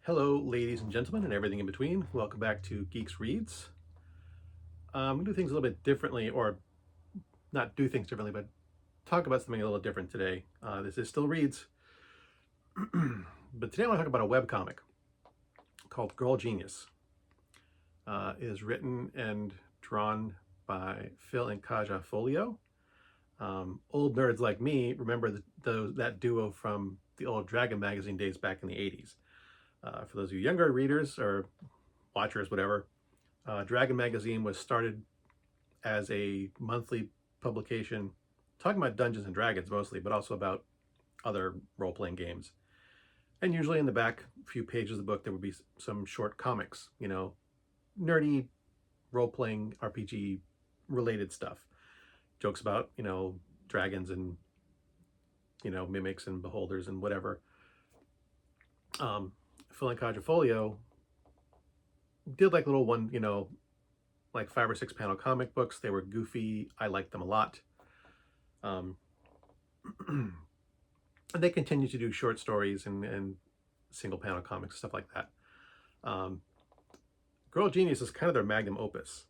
Hello, ladies and gentlemen, and everything in between. Welcome back to GEEXX Reads. I'm going to do things a little bit differently, or not do things differently, but talk about something a little different today. This is still Reads, but today I want to talk about a webcomic called Girl Genius. It is written and drawn by Phil and Kaja Phoglio. Old nerds like me remember that duo from the old Dragon magazine days back in the 80s. For those of you younger readers or watchers, whatever, Dragon magazine was started as a monthly publication talking about Dungeons and Dragons mostly, but also about other role-playing games. And usually in the back few pages of the book, there would be some short comics, nerdy role-playing RPG related stuff. Jokes about, dragons and, mimics and beholders and whatever. Phil and Kaja Folio did like little one, like 5 or 6 panel comic books. They were goofy. I liked them a lot. And they continue to do short stories and single panel comics, stuff like that. Girl Genius is kind of their magnum opus.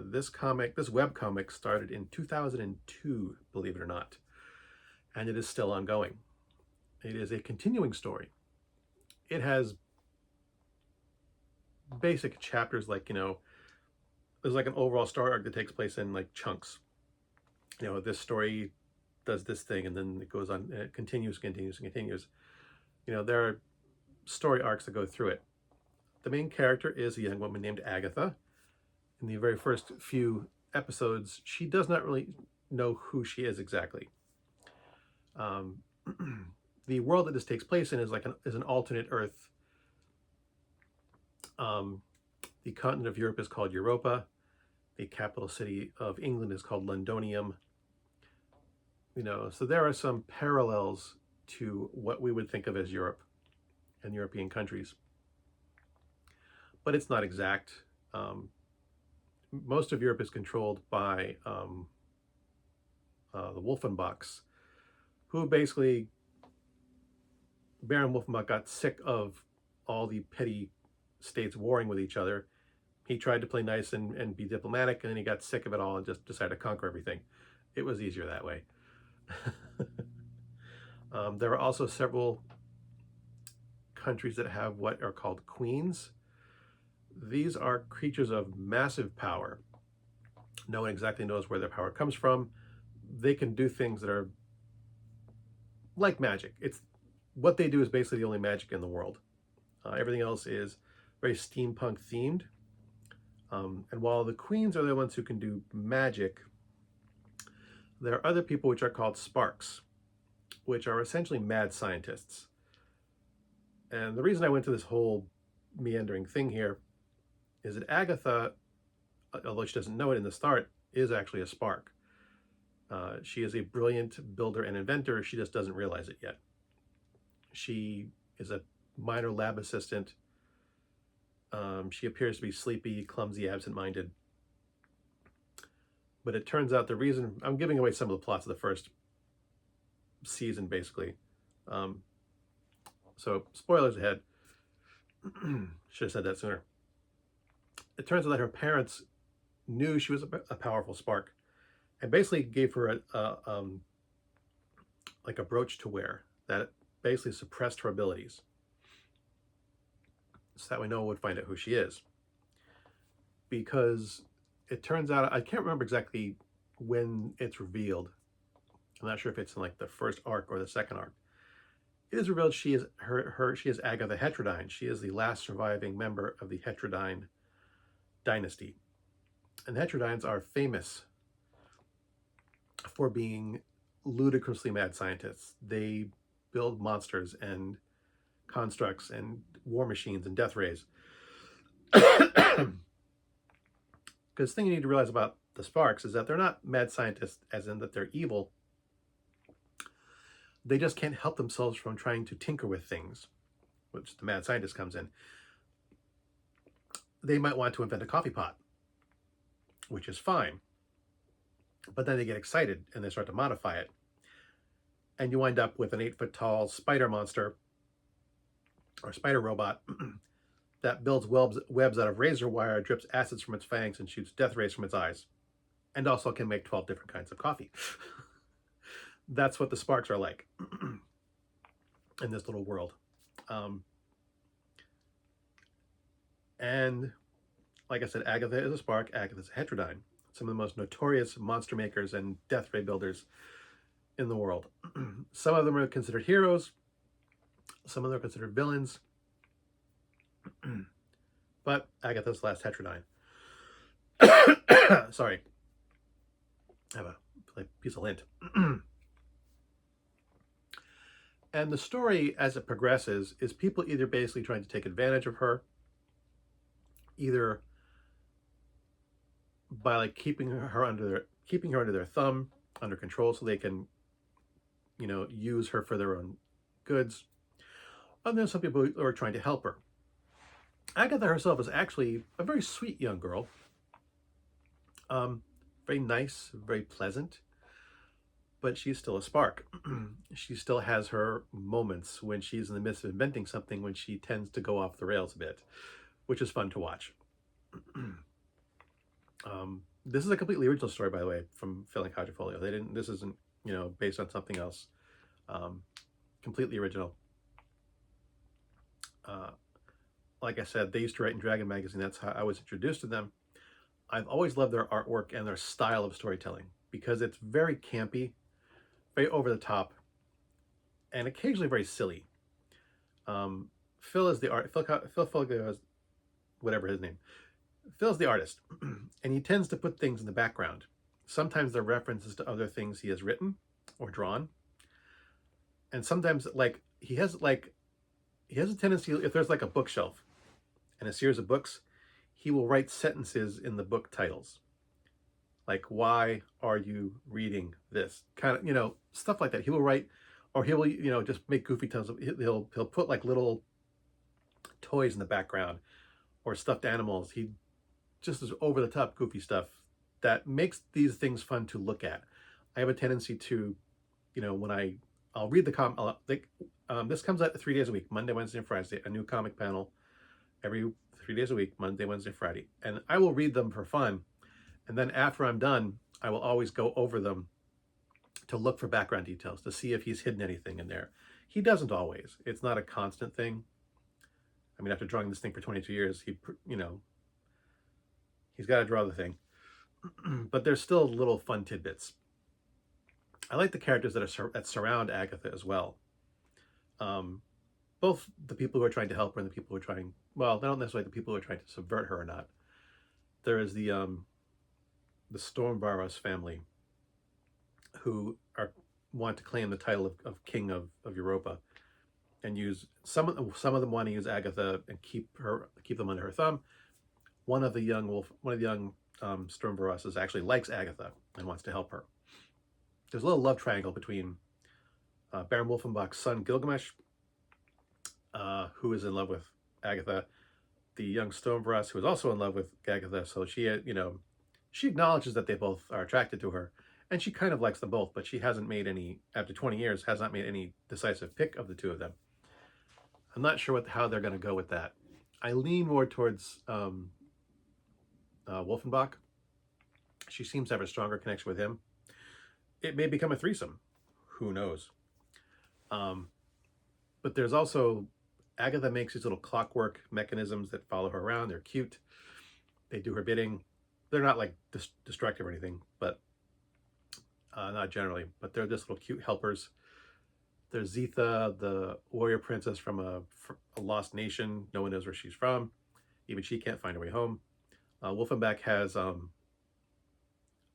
This web comic started in 2002, believe it or not, and it is still ongoing. It is a continuing story. It has basic chapters like, there's like an overall story arc that takes place in like chunks. This story does this thing, and then it goes on, and it continues. There are story arcs that go through it. The main character is a young woman named Agatha. In the very first few episodes, she does not really know who she is exactly. The world that this takes place in is an alternate Earth. The continent of Europe is called Europa. The capital city of England is called Londonium. So there are some parallels to what we would think of as Europe and European countries. But it's not exact. Most of Europe is controlled by the Wolfenbachs, who basically, Baron Wolfenbach got sick of all the petty states warring with each other. He tried to play nice and be diplomatic, and then he got sick of it all and just decided to conquer everything. It was easier that way. There are also several countries that have what are called queens. These are creatures of massive power. No one exactly knows where their power comes from. They can do things that are like magic. What they do is basically the only magic in the world. Everything else is very steampunk themed. And while the queens are the ones who can do magic, there are other people which are called sparks, which are essentially mad scientists. And the reason I went to this whole meandering thing here is that Agatha, although she doesn't know it in the start, is actually a spark. She is a brilliant builder and inventor. She just doesn't realize it yet. She is a minor lab assistant. She appears to be sleepy, clumsy, absent-minded. But it turns out the reason, I'm giving away some of the plots of the first season, basically. So spoilers ahead. Should have said that sooner. It turns out that her parents knew she was a powerful spark and basically gave her like a brooch to wear that basically suppressed her abilities, so that way no one would find out who she is. Because it turns out, I can't remember exactly when it's revealed. I'm not sure if it's in like the first arc or the second arc. It is revealed she is she is Agatha Heterodyne. She is the last surviving member of the Heterodyne dynasty. And the Heterodynes are famous for being ludicrously mad scientists. They build monsters and constructs and war machines and death rays. Because the thing you need to realize about the sparks is that they're not mad scientists as in that they're evil. They just can't help themselves from trying to tinker with things, which the mad scientist comes in. They might want to invent a coffee pot, which is fine. But then they get excited and they start to modify it. And you wind up with an 8-foot tall spider monster or spider robot that builds webs out of razor wire, drips acids from its fangs, and shoots death rays from its eyes, and also can make 12 different kinds of coffee. That's what the sparks are like in this little world. Um, and like I said, Agatha is a spark, Agatha is a heterodyne, some of the most notorious monster makers and death ray builders in the world. Some of them are considered heroes, some of them are considered villains, but Agatha's the last heterodyne. Sorry, I have a piece of lint. And the story, as it progresses, is people either basically trying to take advantage of her, either by like keeping her under their thumb, under control, so they can, use her for their own goods. And then some people are trying to help her. Agatha herself is actually a very sweet young girl, very nice, very pleasant, but she's still a spark. She still has her moments when she's in the midst of inventing something, when she tends to go off the rails a bit, which is fun to watch. This is a completely original story, by the way, from Phil and Kaja Phoglio. This isn't, based on something else. Completely original. Like I said, they used to write in Dragon Magazine. That's how I was introduced to them. I've always loved their artwork and their style of storytelling because it's very campy, very over the top, and occasionally very silly. Phil is the art. Phil Phoglio is whatever his name. Phil's the artist, and he tends to put things in the background. Sometimes they're references to other things he has written or drawn, and sometimes he has a tendency, if there's like a bookshelf and a series of books, he will write sentences in the book titles, like "Why are you reading this?" kind of, stuff like that. He will write, or he will just make goofy titles. He'll put like little toys in the background or stuffed animals. He just is over the top goofy stuff that makes these things fun to look at. I have a tendency to, when I'll read the comic. This comes out 3 days a week, Monday, Wednesday, and Friday. A new comic panel every 3 days a week, Monday, Wednesday, Friday. And I will read them for fun. And then after I'm done, I will always go over them to look for background details, to see if he's hidden anything in there. He doesn't always. It's not a constant thing. I mean, after drawing this thing for 22 years, he's got to draw the thing. But there's still little fun tidbits. I like the characters that surround Agatha as well. Both the people who are trying to help her and the people who are trying, well, they're not necessarily the people who are trying to subvert her or not. There is the Stormvaros family who want to claim the title of king of Europa, and use some of them want to use Agatha and keep them under her thumb. One of the young Stormvaroses actually likes Agatha and wants to help her. There's a little love triangle between Baron Wolfenbach's son Gilgamesh, who is in love with Agatha, the young Stormvaros, who is also in love with Agatha. So she acknowledges that they both are attracted to her, and she kind of likes them both, but she hasn't made any, after 20 years, has not made any decisive pick of the two of them. I'm not sure how they're going to go with that. I lean more towards Wolfenbach. She seems to have a stronger connection with him. It may become a threesome. Who knows? But there's also, Agatha makes these little clockwork mechanisms that follow her around. They're cute. They do her bidding. They're not like destructive or anything, but not generally. But they're just little cute helpers. There's Zetha, the warrior princess from a lost nation. No one knows where she's from. Even she can't find her way home. Wolfenbach has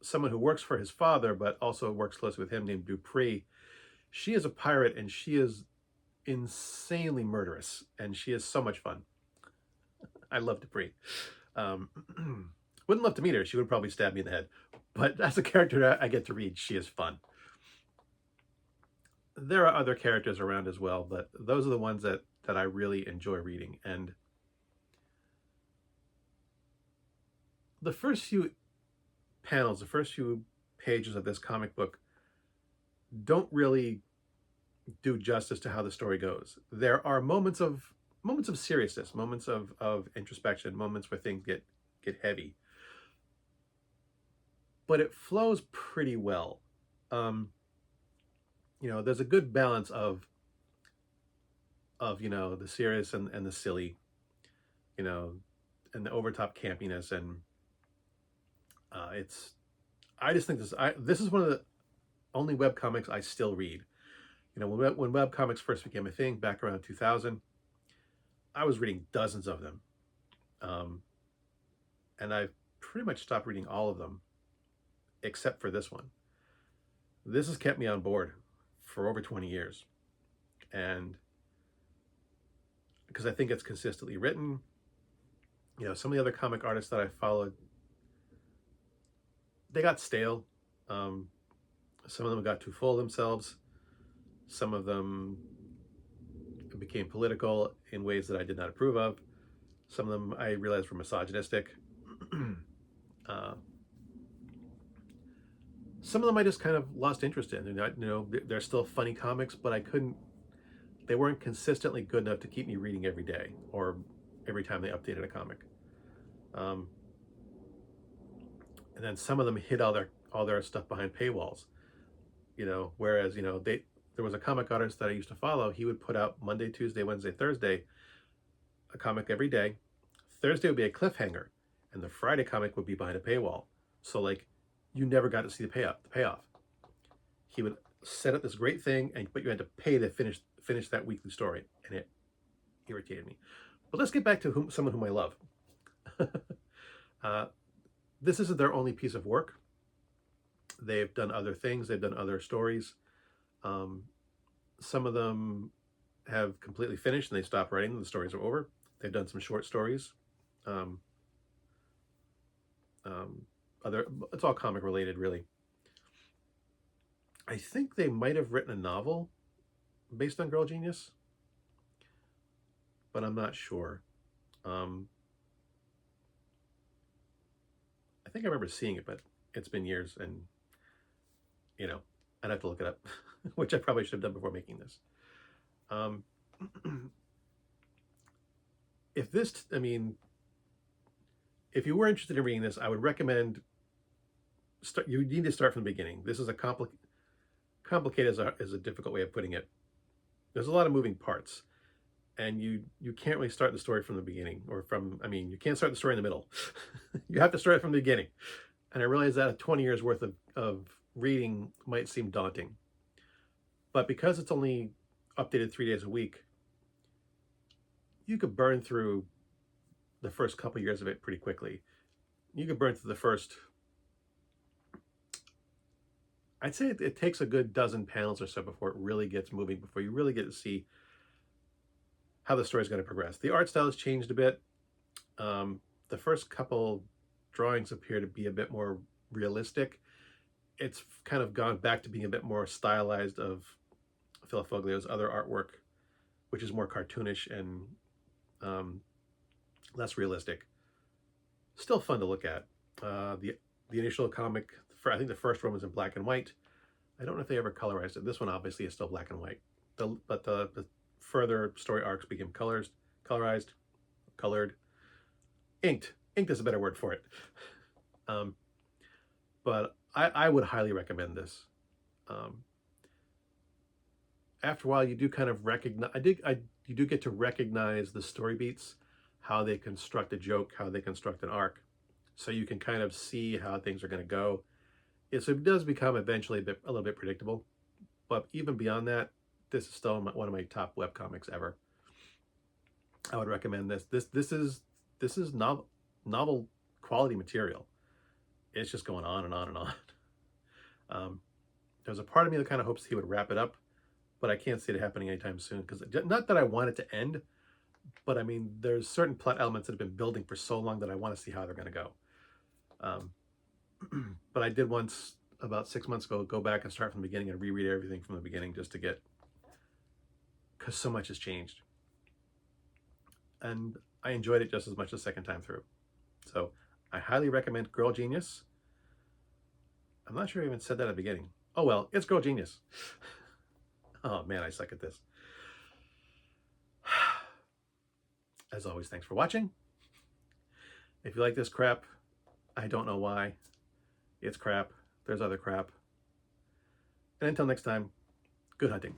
someone who works for his father, but also works closely with him, named Dupree. She is a pirate, and she is insanely murderous, and she is so much fun. I love Dupree. Wouldn't love to meet her. She would probably stab me in the head. But as a character I get to read, she is fun. There are other characters around as well, but those are the ones that I really enjoy reading. And the first few panels, the first few pages of this comic book don't really do justice to how the story goes. There are moments of moments of seriousness, moments of introspection, moments where things get heavy. But it flows pretty well. Um, there's a good balance of the serious and the silly, you know, and the overtop campiness, and it's. I just think this is one of the only web comics I still read. When web comics first became a thing back around 2000, I was reading dozens of them, um, and I've pretty much stopped reading all of them except for this one. This has kept me on board for over 20 years, and because I think it's consistently written. Some of the other comic artists that I followed, they got stale. Um, some of them got too full of themselves. Some of them became political in ways that I did not approve of. Some of them I realized were misogynistic. uh, some of them I just kind of lost interest in. They're still funny comics, but they weren't consistently good enough to keep me reading every day or every time they updated a comic. Um, and then some of them hid all their stuff behind paywalls. Whereas there was a comic artist that I used to follow. He would put out Monday, Tuesday, Wednesday, Thursday a comic every day. Thursday would be a cliffhanger, and the Friday comic would be behind a paywall. So like, you never got to see the payoff. He would set up this great thing, but you had to pay to finish that weekly story, and it irritated me. But let's get back to someone whom I love. This isn't their only piece of work. They've done other things. They've done other stories. Some of them have completely finished and they stopped writing. The stories are over. They've done some short stories. It's all comic related, really. I think they might have written a novel based on Girl Genius, but I'm not sure. I think I remember seeing it, but it's been years, and I'd have to look it up, which I probably should have done before making this. If you were interested in reading this, I would recommend you need to start from the beginning. This is complicated is a difficult way of putting it. There's a lot of moving parts, and you can't really start the story from the beginning, you can't start the story in the middle. You have to start from the beginning. And I realize that 20 years worth of reading might seem daunting, but because it's only updated 3 days a week, you could burn through the first couple years of it pretty quickly. You could burn through the first, I'd say it takes a good dozen panels or so before it really gets moving, before you really get to see how the story is going to progress. The art style has changed a bit. The first couple drawings appear to be a bit more realistic. It's kind of gone back to being a bit more stylized of Phil Phoglio's other artwork, which is more cartoonish and less realistic. Still fun to look at. The initial comic, I think the first one was in black and white. I don't know if they ever colorized it. This one obviously is still black and white. But the further story arcs became colorized, colored, inked. Inked is a better word for it. But I would highly recommend this. After a while, you do kind of recognize. You do get to recognize the story beats, how they construct a joke, how they construct an arc, so you can kind of see how things are going to go. So it does become eventually a little bit predictable, but even beyond that, this is still one of my top webcomics ever. I would recommend this. This is novel quality material. It's just going on and on and on. There's a part of me that kind of hopes he would wrap it up, but I can't see it happening anytime soon, because not that I want it to end, but there's certain plot elements that have been building for so long that I want to see how they're going to go. But I did once, about 6 months ago, go back and start from the beginning and reread everything from the beginning just to get, because so much has changed. And I enjoyed it just as much the second time through. So I highly recommend Girl Genius. I'm not sure I even said that at the beginning. Oh well, it's Girl Genius. Oh man, I suck at this. As always, thanks for watching. If you like this crap, I don't know why. It's crap. There's other crap. And until next time, good hunting.